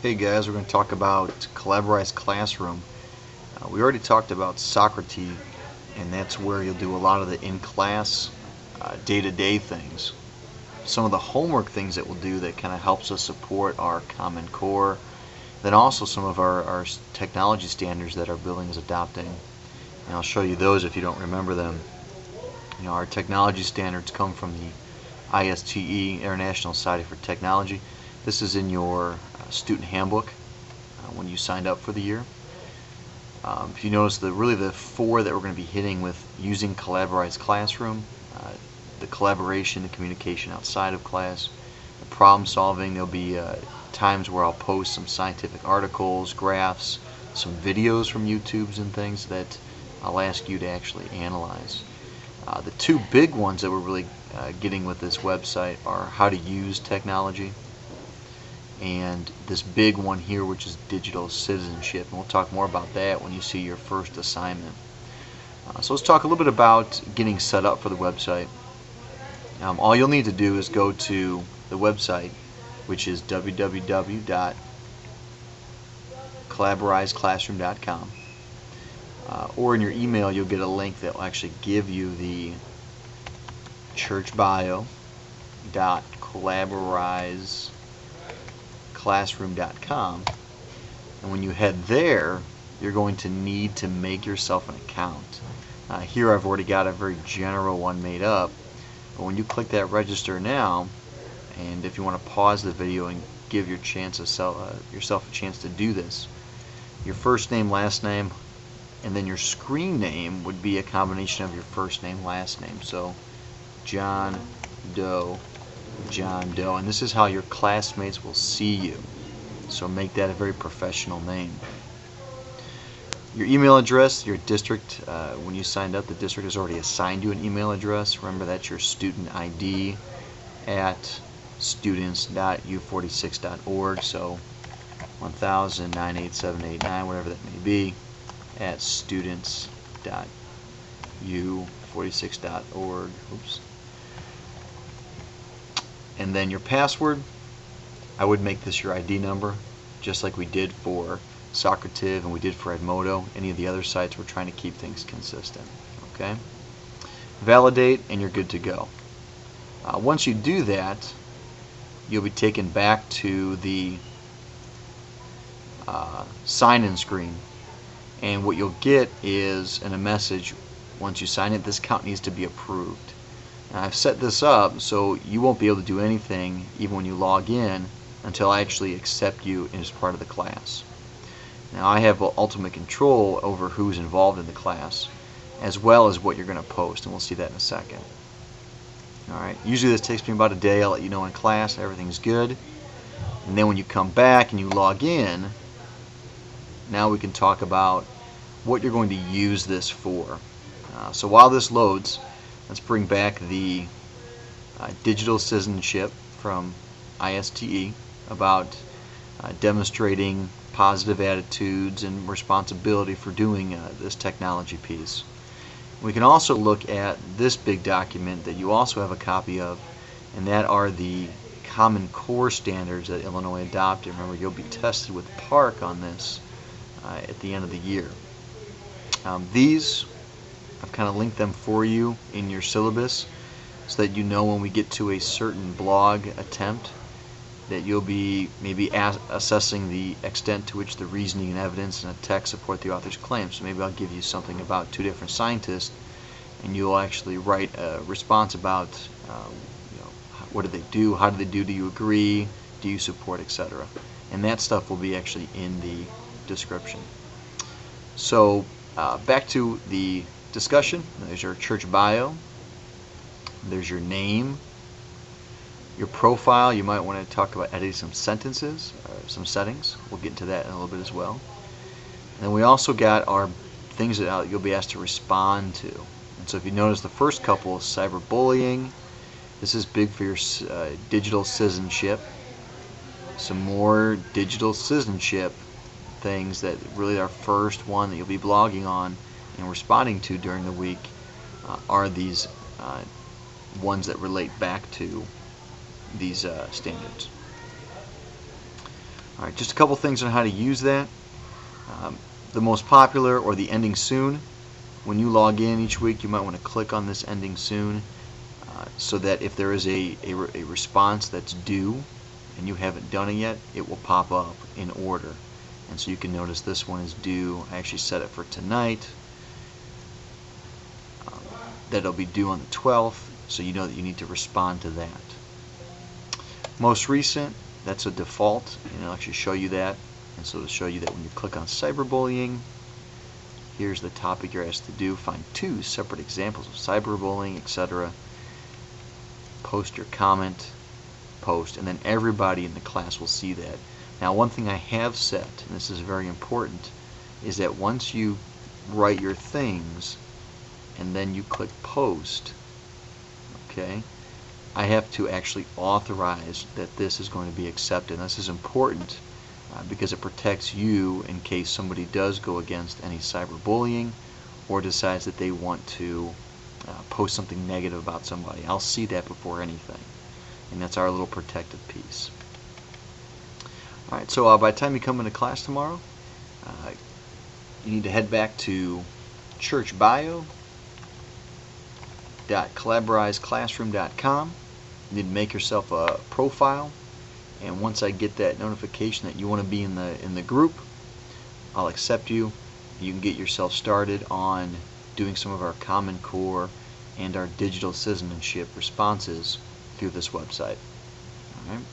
Hey guys, we're going to talk about collaborized classroom. We already talked about Socrates, and that's where you'll do a lot of the in-class, day-to-day things. Some of the homework things that we'll do that kind of helps us support our Common Core. Then also some of our technology standards that our building is adopting. And I'll show you those if you don't remember them. Our technology standards come from the ISTE, International Society for Technology. This is in your student handbook when you signed up for the year. If you notice, really the four that we're going to be hitting with using collaborized classroom, the collaboration, the communication outside of class, the problem solving. There'll be times where I'll post some scientific articles, graphs, some videos from YouTubes and things that I'll ask you to actually analyze. The two big ones that we're really getting with this website are how to use technology and this big one here, which is digital citizenship. And we'll talk more about that when you see your first assignment. So let's talk a little bit about getting set up for the website. All you'll need to do is go to the website, which is www.collaborizedclassroom.com. Or in your email you'll get a link that will actually give you the churchbio.collaborizedclassroom.com, and when you head there you're going to need to make yourself an account. Here I've already got a very general one made up, but when you click that register now, and if you want to pause the video and give yourself a chance to do this, your first name, last name, and then your screen name would be a combination of your first name, last name. So John Doe, John Doe, and this is how your classmates will see you. So make that a very professional name. Your email address, your district, when you signed up, the district has already assigned you an email address. Remember, that's your student ID at students.u46.org. So 1000-98789, whatever that may be, at students.u46.org. Oops. And then your password, I would make this your ID number, just like we did for Socrates and we did for Edmodo. Any of the other sites, we're trying to keep things consistent. Okay? Validate, and you're good to go. Once you do that, you'll be taken back to the sign-in screen. And what you'll get is in a message, once you sign it, this account needs to be approved. And I've set this up so you won't be able to do anything even when you log in until I actually accept you as part of the class. Now I have ultimate control over who's involved in the class, as well as what you're going to post, and we'll see that in a second. Alright, usually this takes me about a day. I'll let you know in class everything's good. And then when you come back and you log in, now we can talk about what you're going to use this for. So while this loads, let's bring back the digital citizenship from ISTE about demonstrating positive attitudes and responsibility for doing this technology piece. We can also look at this big document that you also have a copy of, and that are the Common Core standards that Illinois adopted. Remember, you'll be tested with PARC on this at the end of the year. These, I've kind of linked them for you in your syllabus so that you know when we get to a certain blog attempt that you'll be maybe assessing the extent to which the reasoning and evidence in a text support the author's claims. So maybe I'll give you something about two different scientists, and you'll actually write a response about what did they do, how did they do, do you agree, do you support, etc. And that stuff will be actually in the description. So back to the discussion. There's your church bio. There's your name. Your profile, you might want to talk about editing some sentences, some settings. We'll get into that in a little bit as well. And then we also got our things that you'll be asked to respond to. And so if you notice the first couple, cyberbullying, this is big for your digital citizenship. Some more digital citizenship things that really our first one that you'll be blogging on and responding to during the week are these ones that relate back to these standards. Alright, just a couple things on how to use that. The most popular, or the ending soon. When you log in each week, you might want to click on this ending soon so that if there is a response that's due and you haven't done it yet, it will pop up in order. And so you can notice this one is due. I actually set it for tonight. That it'll be due on the 12th, so you know that you need to respond to that. Most recent, that's a default, and it'll actually show you that. And so it'll show you that when you click on cyberbullying, here's the topic you're asked to do. Find 2 separate examples of cyberbullying, etc. Post your comment, post, and then everybody in the class will see that. Now, one thing I have set, and this is very important, is that once you write your things and then you click post, okay, I have to actually authorize that this is going to be accepted. And this is important because it protects you in case somebody does go against any cyberbullying or decides that they want to post something negative about somebody. I'll see that before anything, and that's our little protective piece. Alright, so by the time you come into class tomorrow, you need to head back to churchbio.collaborizeclassroom.com. You need to make yourself a profile, and once I get that notification that you want to be in the group, I'll accept you. You can get yourself started on doing some of our Common Core and our digital citizenship responses through this website. All right.